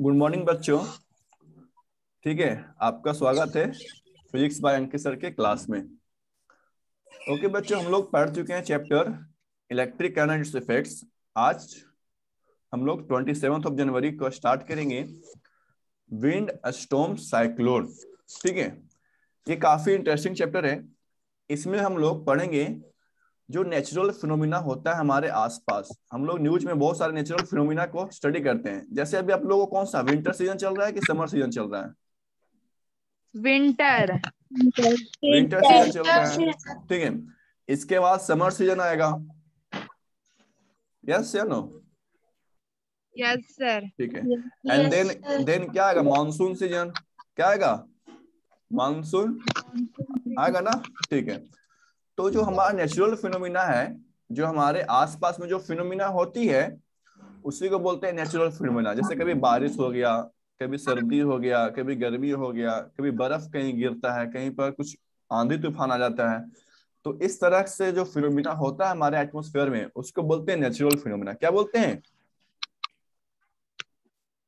Good morning बच्चों। ठीक है, आपका स्वागत है फिजिक्स बाय अंकित सर के क्लास में। ओके बच्चों, हम लोग पढ़ चुके हैं chapter electric current and it's effects. आज हम लोग 27 ऑफ जनवरी को स्टार्ट करेंगे विंड स्टॉर्म साइक्लोन। ठीक है, ये काफी इंटरेस्टिंग चैप्टर है। इसमें हम लोग पढ़ेंगे जो नेचुरल फिनोमिना होता है हमारे आसपास। हम लोग न्यूज में बहुत सारे नेचुरल फिनोमिना को स्टडी करते हैं। जैसे अभी आप लोगों को कौन सा विंटर सीजन चल रहा है कि समर सीजन चल रहा है? विंटर विंटर सीजन चल रहा है। ठीक है, इसके बाद समर सीजन आएगा। यस या नो? Yes sir. ठीक है, एंड देन क्या आएगा? Monsoon season. क्या आएगा? मानसून आएगा ना। ठीक है, तो जो हमारा नेचुरल फिनोमिना है, जो हमारे आसपास में जो फिनोमिना होती है, उसी को बोलते हैं नेचुरल फिनोमिना। जैसे कभी बारिश हो गया, कभी सर्दी हो गया, कभी गर्मी हो गया, कभी बर्फ कहीं गिरता है, कहीं पर कुछ आंधी तूफान आ जाता है। तो इस तरह से जो फिनोमिना होता है हमारे एटमॉस्फेयर में, उसको बोलते हैं नेचुरल फिनोमिना। क्या बोलते हैं?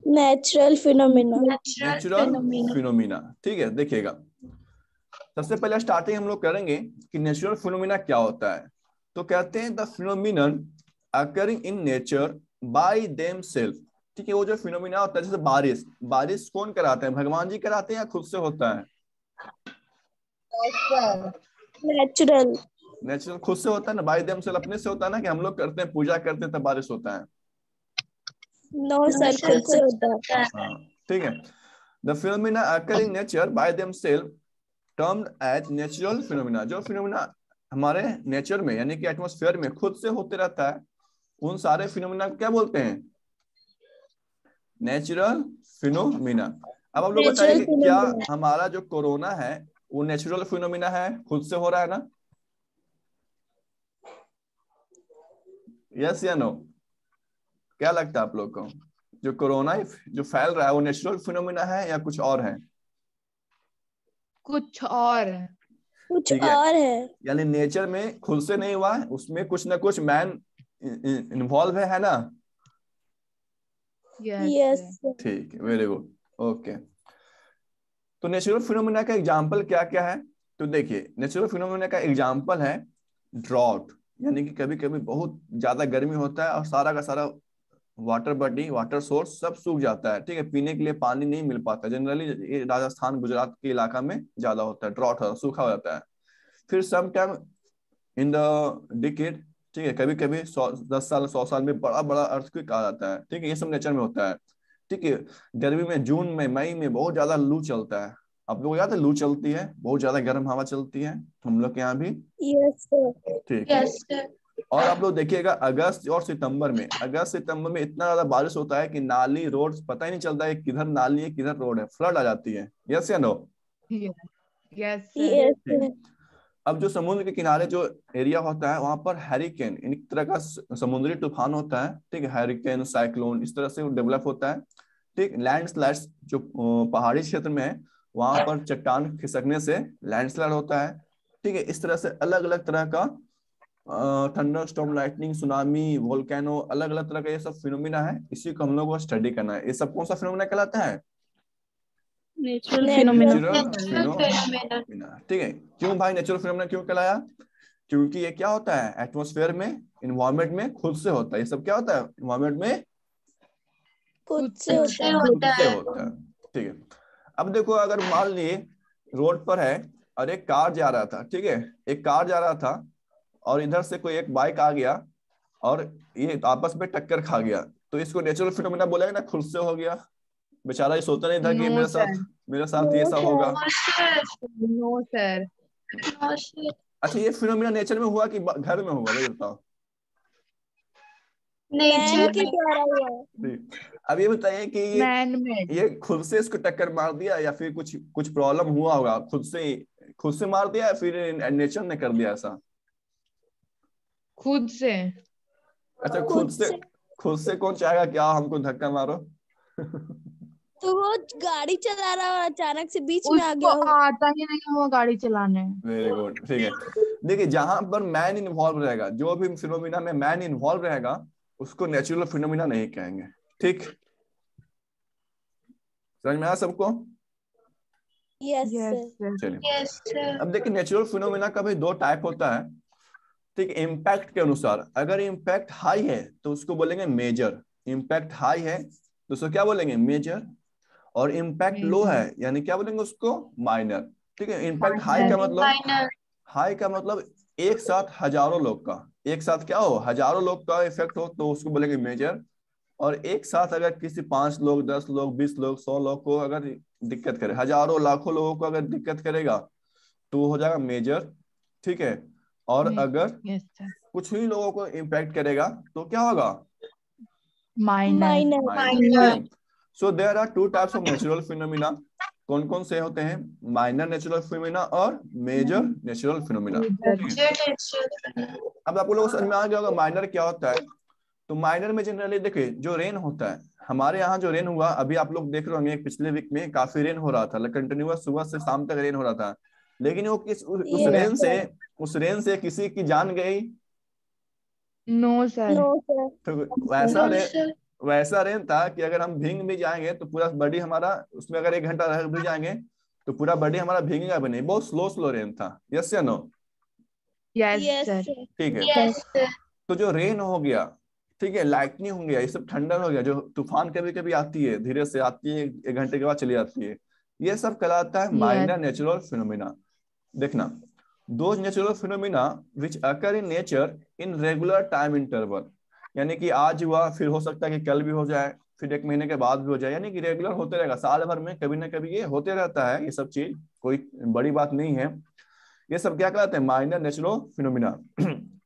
Natural phenomena. Natural phenomena. ठीक है, देखिएगा, सबसे पहले स्टार्टिंग हम लोग करेंगे कि नेचुरल फिनोमिना क्या होता है। तो कहते हैं the phenomenon occurring in nature by themselves. ठीक है, वो जो फिनोमिना होता है, जैसे बारिश, बारिश कौन कराते हैं? भगवान जी कराते हैं या खुद से होता है? नेचुरल। नेचुरल खुद से होता है ना, बाय देमसेल्फ अपने से होता है ना, कि हम लोग करते हैं, पूजा करते हैं तब बारिश होता है। नो सर, खुद से होता है। हाँ, ठीक है। The phenomena occurring nature by themselves termed as natural phenomena. जो फिनोमिना हमारे नेचर में यानी कि एटमॉस्फेयर में खुद से होते रहता है, उन सारे फिनोमिना को क्या बोलते हैं? Natural phenomena. अब आप लोग बताइए कि क्या हमारा जो कोरोना है वो नेचुरल फिनोमिना है, खुद से हो रहा है ना? यस या नो? क्या लगता है आप लोग को, जो कोरोना जो फैल रहा है वो नेचुरल फिनोमिना है या कुछ और है? कुछ और कुछ ठीक है, और है। यानी नेचर में खुद से नहीं हुआ है, उसमें कुछ ना कुछ मैन इन्वॉल्व है ना? यस। ठीक है, वेरी गुड। ओके, तो नेचुरल फिनोमिना का एग्जांपल क्या क्या है? तो देखिए, नेचुरल फिनोमिना का एग्जांपल है ड्रॉट, यानी कि कभी कभी बहुत ज्यादा गर्मी होता है और सारा का सारा वाटर बॉडी, वाटर सोर्स सब सूख जाता है। ठीक है, पीने के लिए पानी नहीं मिल पाता। जनरली ये राजस्थान गुजरात के इलाका में ज्यादा होता है, ड्रॉट होता है, सूखा हो जाता है। फिर some time in the decade, ठीक है, कभी कभी 10 साल 100 साल में बड़ा बड़ा अर्थक्वेक आ जाता है। ठीक है, ये सब नेचर में होता है। ठीक है, गर्मी में जून में मई में बहुत ज्यादा लू चलता है। आप लोगों को याद है लू चलती है, बहुत ज्यादा गर्म हवा चलती है हम लोग के यहाँ भी। Yes sir. ठीक है, और आप लोग देखिएगा अगस्त और सितंबर में, अगस्त सितंबर में इतना ज्यादा बारिश होता है कि नाली रोड पता ही नहीं चलता है किधर नाली है किधर रोड है, फ्लड आ जाती है। यस या नो? Yes sir. यस। अब जो समुद्र के किनारे जो एरिया होता है वहां पर हैरिकेन, एक तरह का समुद्री तूफान होता है। ठीक है, हैरिकेन साइक्लोन इस तरह से डेवलप होता है। ठीक, लैंडस्लाइड्स जो पहाड़ी क्षेत्र में है वहां पर चट्टान खिसकने से लैंडस्लाइड होता है। ठीक है, इस तरह से अलग अलग तरह का thunder storm, lightning, tsunami, volcano, अलग अलग तरह का ये सब फिनोमिना है। इसी को हम लोग को स्टडी करना है। ये सब कौन सा फिनोमिना कहलाता है? Natural natural phenomena. ठीक है, क्यों भाई नेचुरल फिनोमिना क्यों कहलाया? क्योंकि ये क्या होता है एटमॉस्फेयर में, इन्वायरमेंट में खुद से होता है। ये सब क्या होता है इन्वायरमेंट में खुद से होता है। खुद से होता है। ठीक है, अब देखो, अगर मान लिए रोड पर है और एक कार जा रहा था। ठीक है, एक कार जा रहा था और इधर से कोई एक बाइक आ गया और ये आपस में टक्कर खा गया, तो इसको नेचुरल फिनोमिना बोलेगा ना, खुद से हो गया। बेचारा ये सोचता नहीं था कि नो सर। मेरे साथ ये सब होगा। No sir. अच्छा, ये फिनोमिना नेचर में हुआ कि घर में हुआ, भाई बताओ? नेचर के द्वारा हुआ है। ठीक, अब ये बताइए कि मैन मेड। ये खुद से इसको टक्कर मार दिया या फिर कुछ कुछ प्रॉब्लम हुआ होगा? खुद से मार दिया या फिर नेचर ने कर दिया ऐसा? खुद से। अच्छा, खुद खुद से कौन चाहेगा कि आओ हमको धक्का मारो? तो वो गाड़ी चला रहा और अचानक से बीच में आ उसको गया हो। आता ही नहीं हुआ गाड़ी चलाने। Very good. ठीक है, देखिए जहां पर मैन इन्वॉल्व रहेगा, जो भी फिनोमिना में मैन इन्वॉल्व रहेगा, उसको नेचुरल फिनोमिना नहीं कहेंगे। ठीक, समझ में आया सबको? Yes yes sir. सर। चलिए, अब देखिए नेचुरल फिनोमिना का भी दो टाइप होता है। ठीक, इम्पैक्ट के अनुसार, अगर इम्पैक्ट हाई है तो उसको बोलेंगे मेजर। इम्पैक्ट हाई है तो उसको क्या बोलेंगे? मेजर। और इम्पैक्ट लो मेजर। है यानी क्या बोलेंगे उसको? माइनर। ठीक है, इम्पैक्ट हाई का माइनर। मतलब, हाई का मतलब एक साथ हजारों लोग का, एक साथ क्या हो, हजारों लोग का इफेक्ट हो तो उसको बोलेंगे मेजर। और एक साथ अगर किसी 5 लोग, 10 लोग, 20 लोग, 100 लोग को अगर दिक्कत करे, हजारों लाखों लोगों को अगर दिक्कत करेगा तो वो हो जाएगा मेजर। ठीक है, और अगर यस सर। कुछ ही लोगों को इम्पैक्ट करेगा तो क्या होगा? Minor. Minor. Minor. So there are two types of natural phenomena. कौन कौन से होते हैं? माइनर नेचुरल फिनोमिना और मेजर नेचुरल फिनोमिना। अब आप लोगों को समझ में आ गया होगा माइनर क्या होता है। तो माइनर में जनरली देखिए जो रेन होता है, हमारे यहाँ जो रेन हुआ अभी आप लोग देख रहे होंगे, पिछले वीक में काफी रेन हो रहा था, कंटिन्यूअस सुबह से शाम तक रेन हो रहा था। लेकिन वो यस सर। उस रेन से किसी की जान गई? No sir. No sir. तो वैसा रेन था कि अगर हम भींग भी जाएंगे तो पूरा बॉडी हमारा, उसमें अगर 1 घंटा रह भी जाएंगे तो पूरा बॉडी हमारा भीगेगा भी नहीं। बहुत स्लो स्लो रेन था। यस या no? Yes yes sir. Sir. ठीक है, तो जो रेन हो गया, ठीक है, लाइटनिंग हो गया, ये सब ठंडा हो गया, जो तूफान कभी कभी आती है, धीरे से आती है, 1 घंटे के बाद चली जाती है, ये सब कहलाता है यस। Minor natural phenomena. देखना, those natural phenomena which occur in nature in regular time interval, यानी कि आज हुआ, फिर हो सकता है कि कल भी हो जाए, फिर 1 महीने के बाद भी हो जाए, यानी कि रेगुलर होते रहेगा, साल भर में कभी ना कभी ये होते रहता है। ये सब चीज कोई बड़ी बात नहीं है। ये सब क्या कहलाते हैं? Minor natural phenomena.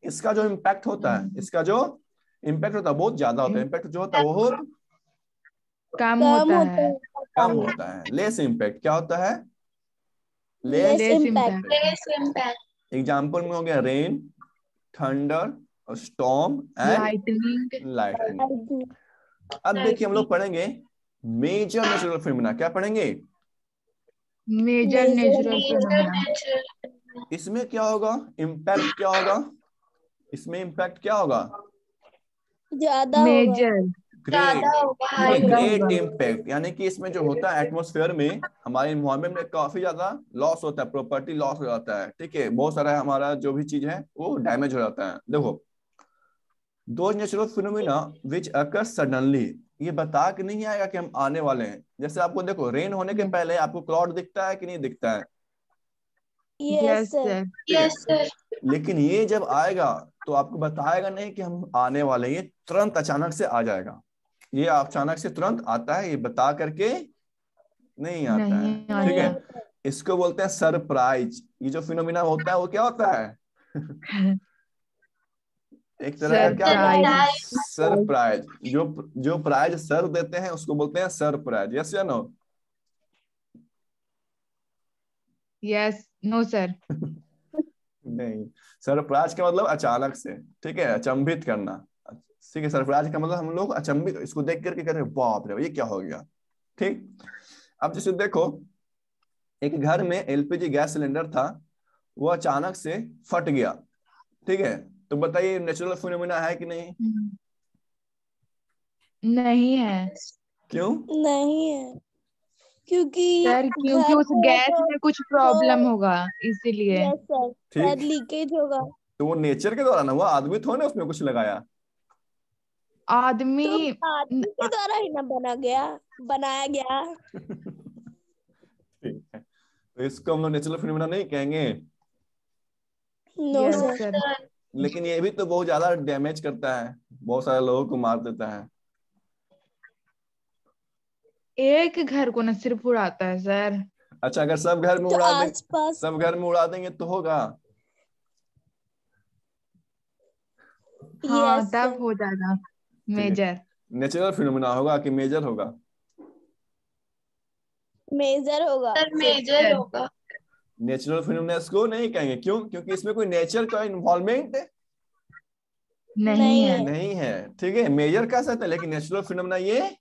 इसका जो इम्पैक्ट होता है, इसका जो इम्पैक्ट होता है बहुत ज्यादा होता है, इम्पैक्ट जो होता है वो कम कम होता होता है। है। कम होता है। लेस इम्पैक्ट क्या होता है? Less. Less less impact. Impact. Example में हो गया rain, thunder, storm and lightning. Lightning. अब देखिए हम लोग पढ़ेंगे मेजर नेचुरल फिनोमिना। क्या पढ़ेंगे? Major major natural phenomena. इसमें क्या होगा? इम्पैक्ट क्या होगा? इसमें इम्पैक्ट क्या होगा? ज्यादा होगा। मेजर। ग्रेट, ज्यादा ग्रेट होगा। इम्पैक्ट। यानी कि इसमें जो होता है एटमॉस्फेयर में, हमारे इन्वायरमेंट में काफी ज्यादा लॉस होता है, प्रॉपर्टी लॉस हो जाता है। ठीक है, बहुत सारा हमारा जो भी चीज है वो डैमेज हो जाता है। देखो, दो natural phenomena which occur suddenly, ये बता के नहीं आएगा कि हम आने वाले हैं। जैसे आपको देखो, रेन होने के पहले आपको क्लाउड दिखता है कि नहीं दिखता है? Yes yes sir. सर। लेकिन ये जब आएगा तो आपको बताएगा नहीं कि हम आने वाले हैं, ये तुरंत अचानक से आ जाएगा। ये अचानक से तुरंत आता है, ये बता करके नहीं आता है। नहीं ठीक नहीं है, आता। आता। इसको बोलते हैं सरप्राइज। ये जो फिनोमिना होता है वो क्या होता है? एक तरह का क्या होता है? सरप्राइज। सरप्राइज। जो जो प्राइज सर देते हैं उसको बोलते हैं सरप्राइज। यस या नो? यस। No sir. नहीं, सरप्राइज का मतलब अचानक से। ठीक है, अचंभित करना। ठीक है, सरप्राइज का मतलब हम लोग अचंभित, इसको देख करके कह रहे हैं बाप रे ये क्या हो गया। ठीक, अब जैसे देखो, एक घर में एलपीजी गैस सिलेंडर था, वो अचानक से फट गया। ठीक है, तो बताइए नेचुरल फिनोमिना है कि नहीं? नहीं है क्यों? नहीं है, क्योंकि सर, क्योंकि घर उस पे गैस में कुछ तो प्रॉब्लम होगा इसीलिए। यस सर, शायद ठीक, लीकेज होगा। तो वो नेचर के द्वारा ना हुआ, आदमी थोड़ा ना उसमें कुछ लगाया। आदमी। तो आदमी के द्वारा ही ना बनाया गया। ठीक है, तो इसको हम लोग नेचुरल फिनोमिना नहीं कहेंगे। No yes sir. सर। लेकिन ये भी तो बहुत ज्यादा डैमेज करता है, बहुत सारे लोगों को मार देता है। एक घर को न सिर्फ उड़ाता है सर। अच्छा, अगर सब घर में तो उड़ा देंगे, आसपास। सब घर में उड़ा देंगे तो होगा? हाँ, यस तब सर। हो जाएगा ठीक है, मेजर। नेचुरल फिनोमिना होगा कि मेजर होगा? मेजर होगा मेजर। नेचुरल फिनोमिना इसको नहीं कहेंगे, क्यों? क्योंकि इसमें कोई नेचर का इन्वॉल्वमेंट नहीं नहीं है। है। नहीं है। ठीक है, मेजर कह सकते हैं लेकिन नेचुरल फिनोमिना ये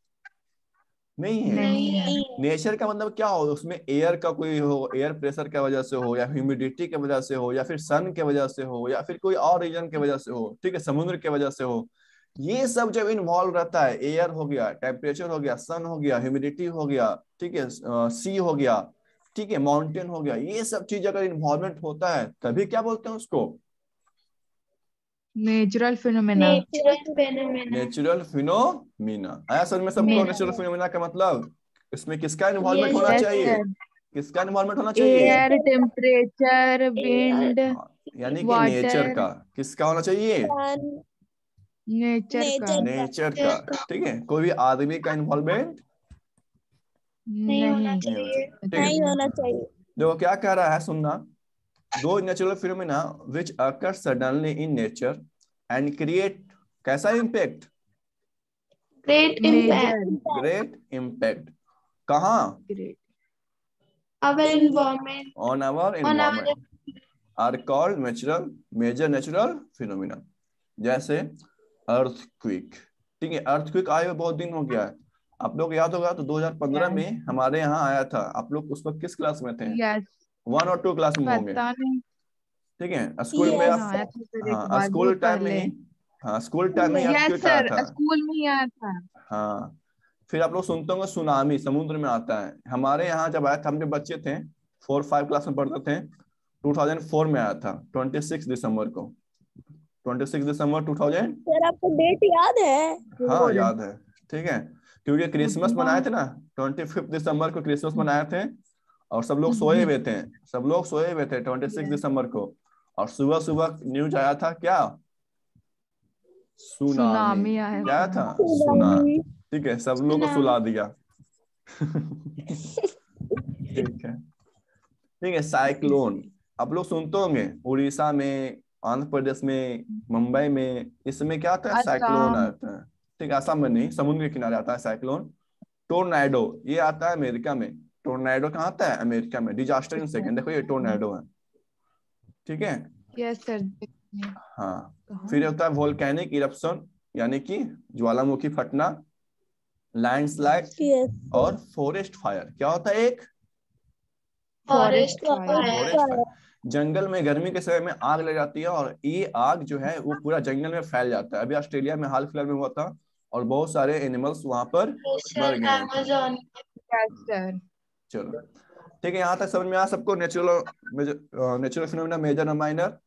नहीं है। नहीं है। नहीं है। नेचर का मतलब क्या हो? उसमें एयर का कोई हो, एयर प्रेशर की वजह से हो, या ह्यूमिडिटी की वजह से हो, या फिर सन की वजह से हो, या फिर कोई और रीजन की वजह से हो, ठीक है, समुद्र की वजह से हो। ये सब जब इन्वॉल्व रहता है, एयर हो गया, टेम्परेचर हो गया, सन हो गया, ह्यूमिडिटी हो गया, ठीक है, सी हो गया, ठीक है, माउंटेन हो गया, ये सब चीज अगर इन्वॉल्वमेंट होता है तभी क्या बोलते हैं उसको? Natural phenomena. Natural phenomena. आया समझ में सबको नेचुरल फिनोमिना का मतलब? इसमें किसका इन्वॉल्वमेंट होना यस चाहिए? सर। किसका इन्वॉल्वमेंट होना चाहिए? एयर, टेम्परेचर, विंड, हाँ, यानी कि नेचर वाटर। का। किसका होना चाहिए? नेचर का। नेचर का। ठीक है, कोई भी आदमी का इन्वॉल्वमेंट नहीं नहीं होना चाहिए। ठीक है, नहीं होना चाहिए। देखो क्या कह रहा है, सुनना। Those natural phenomena which occur suddenly in nature and create कैसा इम्पैक्ट? मेजर। Great impact. कहाँ? Great. On our environment are called natural major natural phenomena. जैसे अर्थक्विक। ठीक है, अर्थक्विक आए हुए बहुत दिन हो गया है। आप लोग याद होगा तो 2015 में हमारे यहाँ आया था। आप लोग उस वक्त किस क्लास में थे? यस। 1 और 2 क्लास में होंगे। पता नहीं। ठीक है, स्कूल में Yes, आप, आया था सर एक हाँ बार स्कूल बहुत टाइम में पहले। ही, हाँ स्कूल टाइम में ही यस अर्थक्वेक आया सर, था। स्कूल में ही आया था। हाँ, फिर आप लोग सुनते होंगे सुनामी समुद्र में आता है। हमारे यहाँ जब आया था, हम जब बच्चे थे 4-5 क्लास में पढ़ते थे, 2004 में आया था, 26 दिसंबर को, 26 दिसंबर 2000। सर आपको डेट याद है? हाँ याद है। ठीक है, क्योंकि क्रिसमस मनाए थे ना, 25 दिसंबर को क्रिसमस मनाए थे, और सब लोग सोए हुए थे। सब लोग सोए हुए थे 26 दिसंबर को, और सुबह सुबह न्यूज आया था क्या? सुनामी। सुनामी आया क्या था। था? सुनामी। ठीक है, सब लोग को सुला दिया। ठीक है। ठीक है, साइक्लोन आप लोग सुनते होंगे, उड़ीसा में, आंध्र प्रदेश में, मुंबई में, इसमें क्या आता है? साइक्लोन असम। आता है। ठीक है, असम में नहीं, समुद्र के किनारे आता है साइक्लोन। टोर्नाडो ये आता है अमेरिका में। टोर्नाडो कहाँ आता है? अमेरिका में। डिजास्टर इन सेकंड, देखो ये टोर्नाडो है। ठीक है। Yes sir. हाँ, कहाँ? फिर होता है वोल्केनिक इरप्शन, यानी कि ज्वालामुखी फटना, लैंडस्लाइड, Yes, और फॉरेस्ट फायर। क्या होता है? एक फॉरेस्ट फॉरेस्ट फायर। फायर। जंगल में गर्मी के समय में आग लग जाती है, और ये आग जो है वो पूरा जंगल में फैल जाता है। अभी ऑस्ट्रेलिया में हाल फिलहाल में हुआ था, और बहुत सारे एनिमल्स वहां पर मर गए थे। Yes sir. चलो ठीक है, यहाँ तक समझ में आया सबको? नेचुरल फिनोमेना मेजर और minor.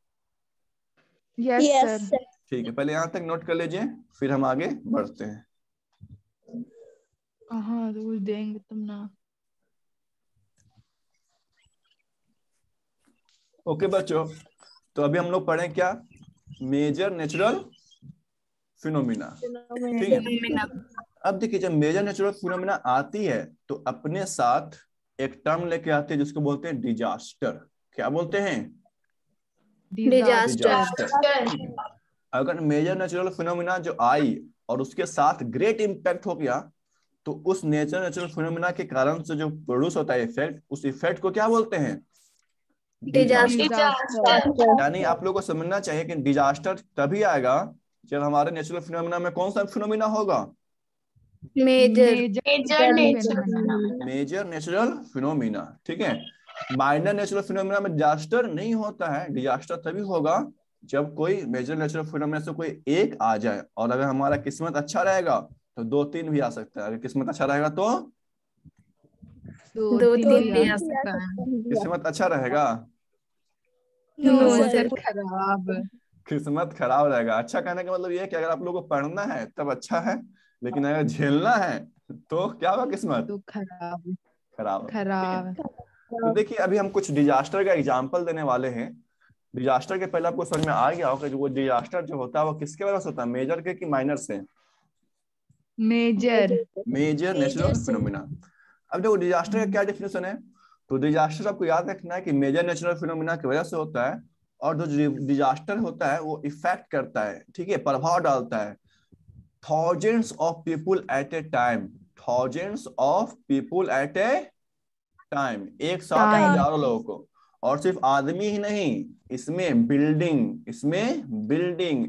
Yes yes, sir. sir. ठीक है, पहले यहाँ तक नोट कर लीजिए, फिर हम आगे बढ़ते हैं। कहाँ रूल देंगे तुम ना। ओके बच्चों, तो अभी हम लोग पढ़ें क्या? Major natural phenomena. ठीक है, अब देखिए जब मेजर नेचुरल फिनोमिना आती है तो अपने साथ एक टर्म लेके आती है जिसको बोलते हैं डिजास्टर। क्या बोलते हैं? डिजास्टर। अगर मेजर नेचुरल फिनोमिना जो आई और उसके साथ ग्रेट इंपैक्ट हो गया, तो उस नेचुरल फिनोमिना के कारण से जो प्रोड्यूस होता है इफेक्ट, उस इफेक्ट को क्या बोलते हैं? डिजास्टर। यानी आप लोगों को समझना चाहिए कि डिजास्टर तभी आएगा जब हमारे नेचुरल फिनोमिना में कौन सा फिनोमिना होगा? Major natural phenomena. ठीक है, माइनर नेचुरल फिनोमिना में डिजास्टर नहीं होता है। डिजास्टर तभी होगा जब कोई मेजर नेचुरल फिनोमिना से कोई एक आ जाए, और अगर हमारा किस्मत अच्छा रहेगा तो 2-3 भी आ सकता है। अगर किस्मत अच्छा रहेगा तो दो तीन तो भी आ तीन सकता है। किस्मत अच्छा रहेगा, नो sir. सर, खराब। किस्मत खराब रहेगा। अच्छा कहने का मतलब ये है कि अगर आप लोगों को पढ़ना है तब अच्छा है, लेकिन अगर झेलना है तो क्या होगा? किस्मत तो खराब। खराब होगा। ठीक है, खराब। तो देखिए अभी हम कुछ डिजास्टर का एग्जाम्पल देने वाले हैं। डिजास्टर के पहले आपको समझ में आ गया होगा जो वो डिजास्टर जो होता है वो किसके वजह से होता है? मेजर के कि माइनर से? मेजर। Major natural phenomena. अब देखो डिजास्टर का क्या डेफिनेशन है, तो डिजास्टर आपको याद रखना है कि मेजर नेचुरल फिनोमिना की वजह से होता है, और जो डिजास्टर होता है वो इफेक्ट करता है, ठीक है, प्रभाव डालता है thousands of people at a time. Thousands of people at a time, एक साथ हजारों लोगों को। और सिर्फ आदमी ही नहीं, इसमें बिल्डिंग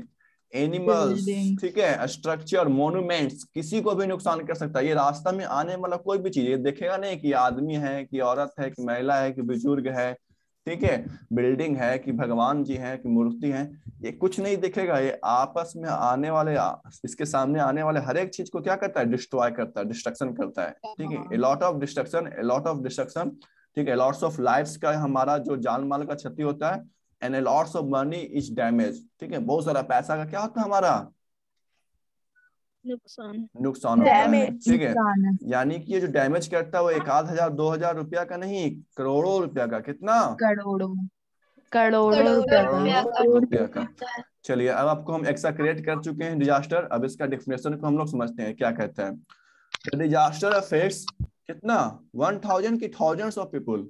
एनिमल्स, ठीक है, स्ट्रक्चर, मॉन्यूमेंट्स, किसी को भी नुकसान कर सकता है। ये रास्ता में आने वाला कोई भी चीज ये देखेगा नहीं कि आदमी है कि औरत है कि महिला है कि बुजुर्ग है, ठीक है, बिल्डिंग है कि भगवान जी हैं कि मूर्ति है, ये कुछ नहीं दिखेगा। ये आपस में आने वाले इसके सामने आने वाले हर एक चीज को क्या करता है, डिस्ट्रॉय करता है, डिस्ट्रक्शन करता है। ठीक है, a lot of destruction, a lot of destruction. ठीक है, लॉट्स ऑफ लाइफ्स का हमारा जो जान माल का क्षति होता है, and A lots of money is damage. ठीक है, बहुत सारा पैसा का क्या होता है हमारा नुकसान होता है। ठीक है, यानी कि ये जो डैमेज करता है वो 1,000 2,000 रुपया का नहीं, करोड़ों रुपया का। कितना? करोड़ों करोड़ों रुपया का। चलिए, अब आपको हम एक्स्ट्रा क्रिएट कर चुके हैं डिजास्टर। अब इसका डेफिनेशन को हम लोग समझते हैं क्या कहता है। डिजास्टर अफेक्ट्स कितना 1,000 की थाउजेंड्स ऑफ पीपल,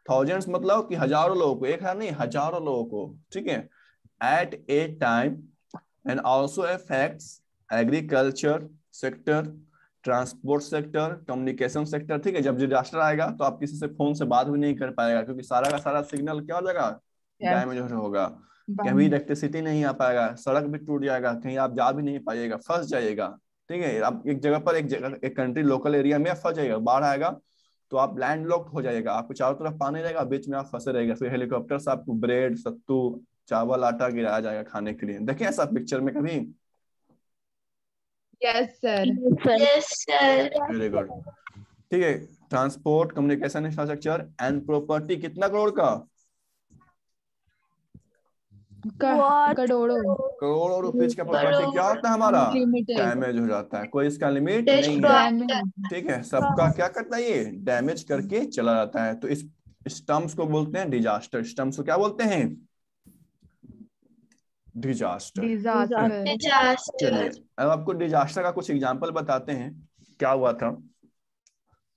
थाउजेंड्स मतलब कि हजारों लोगों को, 1,000 नहीं, हजारों लोगों को। ठीक है, at a time and also affects agriculture sector, transport sector, communication sector. ठीक है, जब डिजास्टर आएगा तो आप किसी से फोन से बात भी नहीं कर पाएगा, क्योंकि सारा का सारा सिग्नल क्या हो जाएगा, डैमेज होगा। कहीं इलेक्ट्रिसिटी नहीं आ पाएगा, सड़क भी टूट जाएगा, कहीं आप जा भी नहीं पाइएगा, फंस जाइएगा। ठीक है, आप एक जगह पर एक कंट्री लोकल एरिया में फंस जाइएगा, बाढ़ आएगा तो आप लैंड लॉक्ड हो जाइएगा, आपको चारों तरफ पानी रहेगा, बीच में आप फंसे रहेगा। फिर हेलीकॉप्टर से आपको ब्रेड, सत्तू, चावल, आटा गिराया जाएगा खाने के लिए। देखें ऐसा पिक्चर में कभी? Yes sir. Very good. ठीक है, transport, communication, infrastructure and property कितना करोड़ का? करोड़ों रुपीज का प्रॉपर्टी क्या होता है हमारा, डैमेज हो जाता है। कोई इसका लिमिट नहीं है। ठीक है, सबका क्या करता है, ये डैमेज करके चला जाता है। तो इस टर्म्स को बोलते हैं डिजास्टर। इस टर्म्स को क्या बोलते हैं, डिजास्टर। चलिए, अब आपको डिजास्टर का कुछ एग्जांपल बताते हैं क्या हुआ था।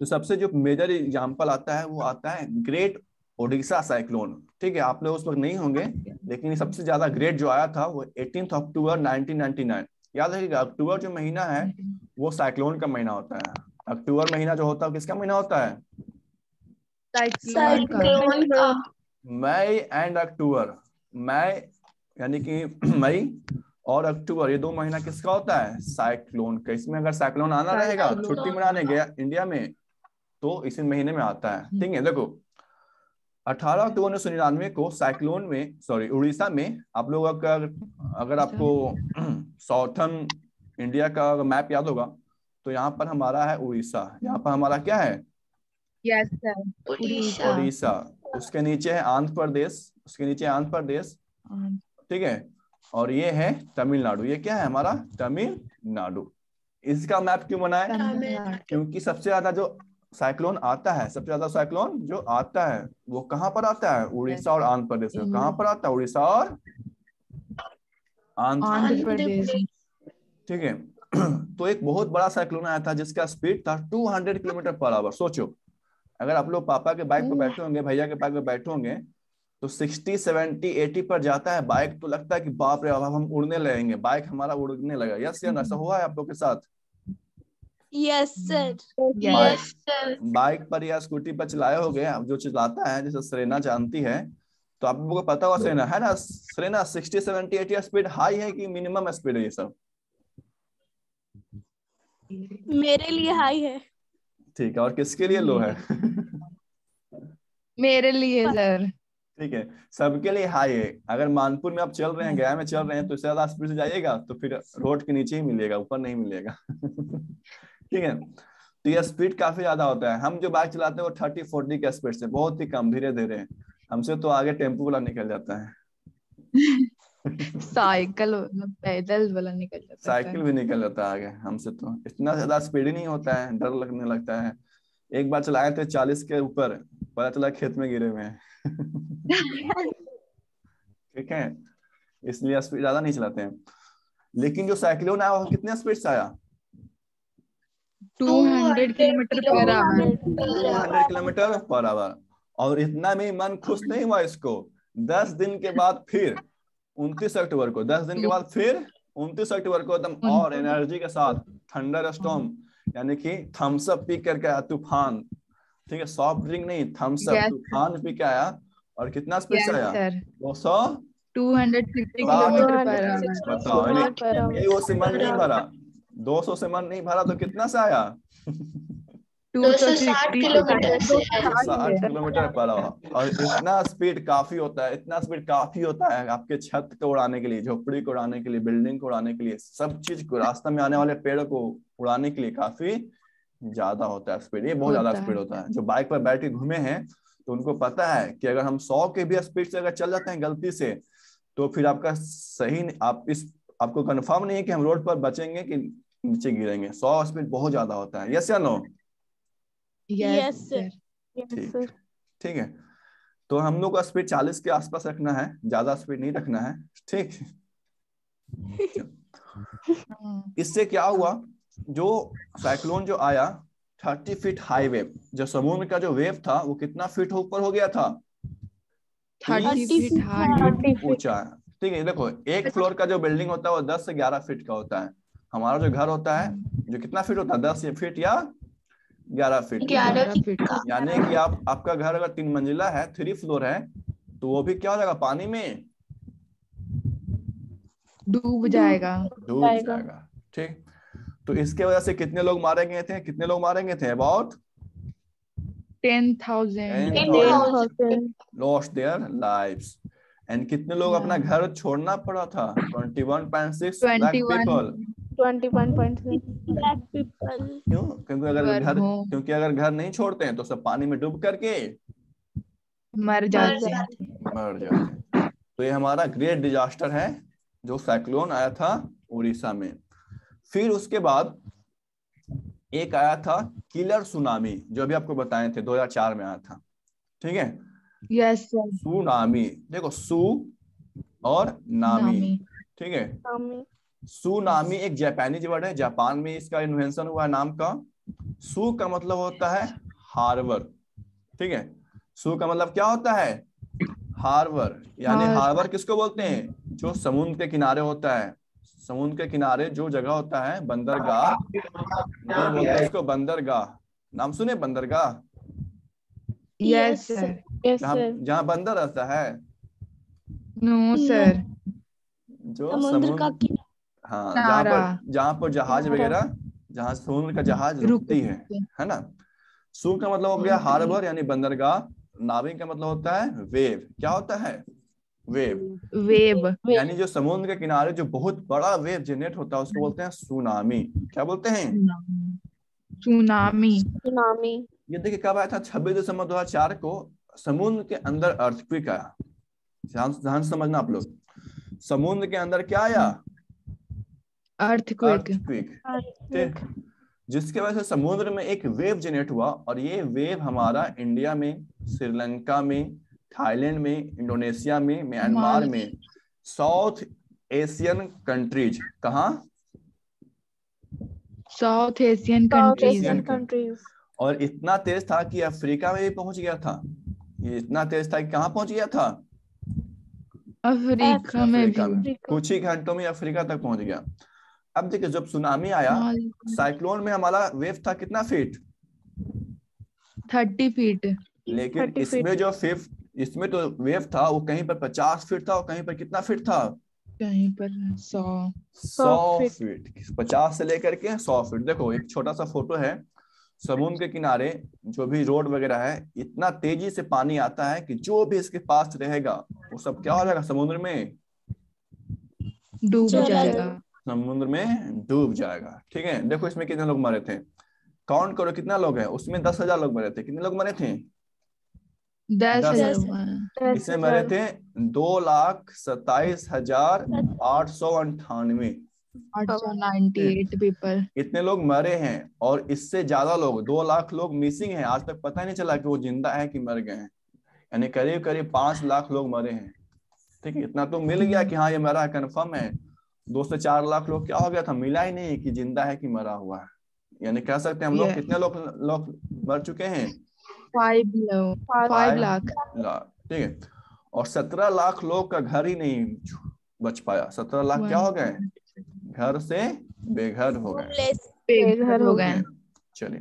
तो सबसे जो मेजर एग्जांपल आता है वो आता है ग्रेट ओडिशा साइक्लोन। ठीक है, आप लोग उस वक्त नहीं होंगे, लेकिन सबसे ज्यादा ग्रेट जो आया था वो 18 अक्टूबर 1999। याद रखिएगा, अक्टूबर जो महीना है वो साइक्लोन का महीना होता है। अक्टूबर महीना जो होता है किसका महीना होता है, साइक्लोन का। मई एंड अक्टूबर, मई यानी कि मई और अक्टूबर, ये 2 महीना किसका होता है, साइक्लोन का। इसमें अगर साइक्लोन आना रहेगा छुट्टी मनाने गया इंडिया में तो इसी महीने में आता है। ठीक है, देखो 18 अक्टूबर 1999 को साइक्लोन में, सॉरी उड़ीसा में, आप लोग अगर आपको साउथर्न इंडिया का मैप याद होगा तो यहाँ पर हमारा है उड़ीसा, यहाँ पर हमारा क्या है, यस सर, उड़ीसा। उसके नीचे है आंध्र प्रदेश, उसके नीचे आंध्र प्रदेश। ठीक है, और ये है तमिलनाडु। ये क्या है हमारा, तमिलनाडु। इसका मैप क्यों बना है, क्योंकि सबसे ज्यादा जो साइक्लोन आता है, सबसे ज्यादा साइक्लोन जो आता है वो कहां पर आता है, उड़ीसा और आंध्र प्रदेश में। कहां पर आता है, उड़ीसा और आंध्र प्रदेश। ठीक है, तो एक बहुत बड़ा साइक्लोन आया था जिसका स्पीड था 200 किलोमीटर पर आवर। सोचो, अगर आप लोग पापा के बाइक पे बैठे होंगे, भैया के बाइक पे बैठे होंगे तो 60, 70, 80 पर जाता है बाइक, तो लगता है कि बाप रे अब हम उड़ने लगेंगे, बाइक हमारा उड़ने लगा। यस या ऐसा हुआ है आप लोग के साथ? Yes sir. बाइक पर या स्कूटी पर चलाए हो गए, जो चलाता है, जैसे सेरेना जानती है, तो आप लोगों को पता होगा सेरेना है ना, सेरेना 60, 70, 80 स्पीड हाई है कि मिनिमम स्पीड है ये सब? मेरे लिए हाई है। ठीक है, और किसके लिए लो है? मेरे लिए सर। ठीक है, सबके लिए हाई है। अगर मानपुर में आप चल रहे हैं, गया में चल रहे हैं, तो इससे ज्यादा स्पीड से जाइएगा तो फिर रोड के नीचे ही मिलेगा, ऊपर नहीं मिलेगा। ठीक है, तो यह स्पीड काफी ज्यादा होता है। हम जो बाइक चलाते हैं वो 30, 40 के स्पीड से, बहुत ही कम, धीरे धीरे। हमसे तो आगे टेम्पो वाला निकल जाता है। साइकिल पैदल वाला निकल जाता है, साइकिल भी निकल जाता है आगे हमसे। तो इतना ज्यादा स्पीड ही नहीं होता है, डर लगने लगता है। एक बार चलाए थे 40 के ऊपर, पता चला खेत में गिरे हुए हैं। ठीक है, इसलिए स्पीड ज्यादा नहीं चलाते हैं। लेकिन जो साइक्लोन आया वो कितने स्पीड से आया, 200 kilometre per hour. 200 kilometre per hour. और इतना में मन खुश नहीं हुआ इसको, 10 दिन के बाद फिर 29 अक्टूबर को, 10 दिन के बाद फिर 29 अक्टूबर को एकदम और एनर्जी के साथ थंडर स्टॉर्म, यानी कि थम्स अप पी करके आया, तूफान। ठीक है, सॉफ्ट ड्रिंक नहीं, थम्स अप, तूफान पी के आया। और कितना स्पीड से आया, 250 किलोमीटर पर आवर। बताओ, 1 से मन नहीं भरा, 200 से मन नहीं भरा, तो कितना से आया? 260 किलोमीटर से है। 60 किलोमीटर पर आवर। और इतना स्पीड काफी होता है, इतना स्पीड काफी होता है आपके छत को उड़ाने के लिए, झोपड़ी को उड़ाने के लिए, बिल्डिंग को उड़ाने के लिए, सब चीज को, रास्ते में आने वाले पेड़ को उड़ाने के लिए काफी ज्यादा होता है स्पीड। ये बहुत ज्यादा होता स्पीड है। होता है। जो बाइक पर बैठ के घूमे हैं तो उनको पता है कि अगर हम 100 के भी स्पीड से अगर चल जाते हैं गलती से, तो फिर आपका सही आपको कंफर्म नहीं है कि हम रोड पर बचेंगे कि नीचे गिरेंगे। 100 स्पीड बहुत ज्यादा होता है। यस या नो? Yes Yes, sir. ठीक ठीक है। तो हम लोग का स्पीड 40 के आसपास रखना है, ज्यादा स्पीड नहीं रखना है। ठीक। इससे क्या हुआ, जो साइक्लोन जो आया 30 फीट हाई वेव, जो समुद्र का जो वेव था वो कितना फीट ऊपर हो गया था? 30 30 फीट feet हाई। ऊंचा है। ठीक है, देखो एक फ्लोर का जो बिल्डिंग होता है वो 10 से 11 फीट का होता है। हमारा जो घर होता है जो कितना फीट होता है? 10 फीट या 11 फीट। 11 फीट का। यानी कि आपका घर अगर 3 मंजिला है, 3 फ्लोर है, तो वो भी क्या हो जाएगा? पानी में डूब जाएगा। डूब जाएगा। ठीक। तो इसके वजह से कितने लोग मारे गए थे? कितने लोग मारे गए थे? About 10,000 10,000 lost their lives। And कितने लोग अपना घर छोड़ना पड़ा था? 21.6 लाख 21 पीपल। 21.6 lakh people। क्यों? क्योंकि अगर पर घर हो क्योंकि अगर घर नहीं छोड़ते हैं तो सब पानी में डूब करके मर जाते हैं। मर जाते हैं। तो ये हमारा ग्रेट डिजास्टर है जो साइक्लोन आया था उड़ीसा में। फिर उसके बाद एक आया था किलर सुनामी, जो अभी आपको बताए थे 2004 में आया था। ठीक है, यस सर। सुनामी। देखो सु और नामी। नामी। ठीक है, Tsunami। सुनामी एक जापानीज वर्ड है, जापान में इसका इन्वेंशन हुआ है नाम का। सु का मतलब होता है हार्बर। ठीक है, सु का मतलब क्या होता है? हार्बर। यानी हार्बर किसको बोलते हैं? जो समुद्र के किनारे होता है। समुद्र के किनारे जो जगह होता है, बंदरगाह, इंग्लिश में बोलते हैं इसको बंदरगाह। नाम सुने बंदरगाह? Yes sir. Yes, जहाँ sir। जहाँ बंदर रहता है, नो सर। जो समुद्र का समुद्र, हाँ, नारा जहाँ पर जहाज किनारा। वगैरह, जहाँ समुद्र का जहाज रुक रुकती है ना। सु का मतलब हो गया हार्बर यानी बंदरगाह। नाविक का मतलब होता है वेव। क्या होता है? वेव। वेब। यानी जो समुद्र के किनारे जो बहुत बड़ा वेव जनरेट होता है उसको बोलते हैं सुनामी। क्या बोलते हैं? सुनामी। Tsunami। ये देखिए कब आया था? 26 दिसंबर 2004 को समुद्र के अंदर अर्थक्वेक आया। ध्यान से समझना आप लोग। समुद्र के अंदर क्या आया? अर्थक्वेक। ठीक। जिसके वजह से समुद्र में एक वेव जनरेट हुआ, और ये वेव हमारा इंडिया में, श्रीलंका में, थाईलैंड में, इंडोनेशिया में, म्यांमार में, साउथ एशियन कंट्रीज, कहाँ? South Asian South countries. Asian countries। और इतना तेज था कि अफ्रीका में भी पहुंच गया था। ये इतना तेज था कि कहाँ पहुंच गया था? अफ्रीका में अफ्रीका भी। में। कुछ ही घंटों में अफ्रीका तक पहुंच गया। अब देखिए जब सुनामी आया, साइक्लोन में हमारा वेव था कितना फीट? 30 फीट। लेकिन 30 इसमें जो इसमें तो वेव था वो कहीं पर 50 फीट था और कहीं पर कितना फीट था? कहीं पर 100। 100 फीट। 50 से लेकर के 100 फीट। देखो एक छोटा सा फोटो है, समुद्र के किनारे जो भी रोड वगैरह है, इतना तेजी से पानी आता है कि जो भी इसके पास रहेगा वो सब क्या हो जाएगा? समुद्र में डूब चला जाएगा। समुद्र में डूब जाएगा। ठीक है, देखो इसमें कितने लोग मरे थे, काउंट करो कितना लोग हैं। उसमें 10,000 लोग मरे थे। कितने लोग मरे थे? 10,000 10,000। हुआ। इसमें मरे थे 2,27,898। 898 पीपल। इतने लोग मरे हैं, और इससे ज्यादा लोग 2 लाख लोग मिसिंग हैं। आज तक पता ही नहीं चला कि वो जिंदा है कि मर गए हैं। यानी करीब करीब 5 लाख लोग मरे हैं। ठीक है, इतना तो मिल गया कि हाँ ये मरा है, कंफर्म है। 2 से 4 लाख लोग क्या हो गया था? मिला ही नहीं कि जिंदा है कि मरा हुआ है। यानी कह सकते हैं हम लोग कितने लोग मर चुके हैं? 5 लाख। ठीक है, और 17 लाख लोग का घर ही नहीं बच पाया। 17 लाख क्या हो गए? घर से बेघर हो गए। बेघर हो गए। चलिए,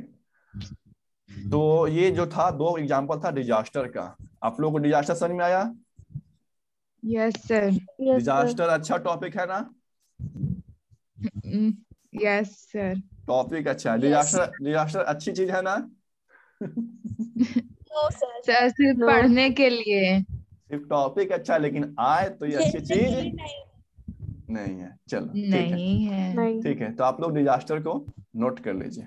तो ये जो था 2 एग्जांपल था डिजास्टर का। आप लोगों को डिजास्टर समझ में आया? Yes sir. डिजास्टर अच्छा टॉपिक है ना? Yes sir. टॉपिक अच्छा है। Yes। डिजास्टर अच्छी चीज है ना? No sir. सर सिर्फ No. पढ़ने के लिए। सिर्फ टॉपिक अच्छा है, लेकिन आए तो ये अच्छी चीज नहीं है। चलो ठीक है, नहीं है। नहीं। ठीक है। तो आप लोग डिजास्टर को नोट कर लीजिए।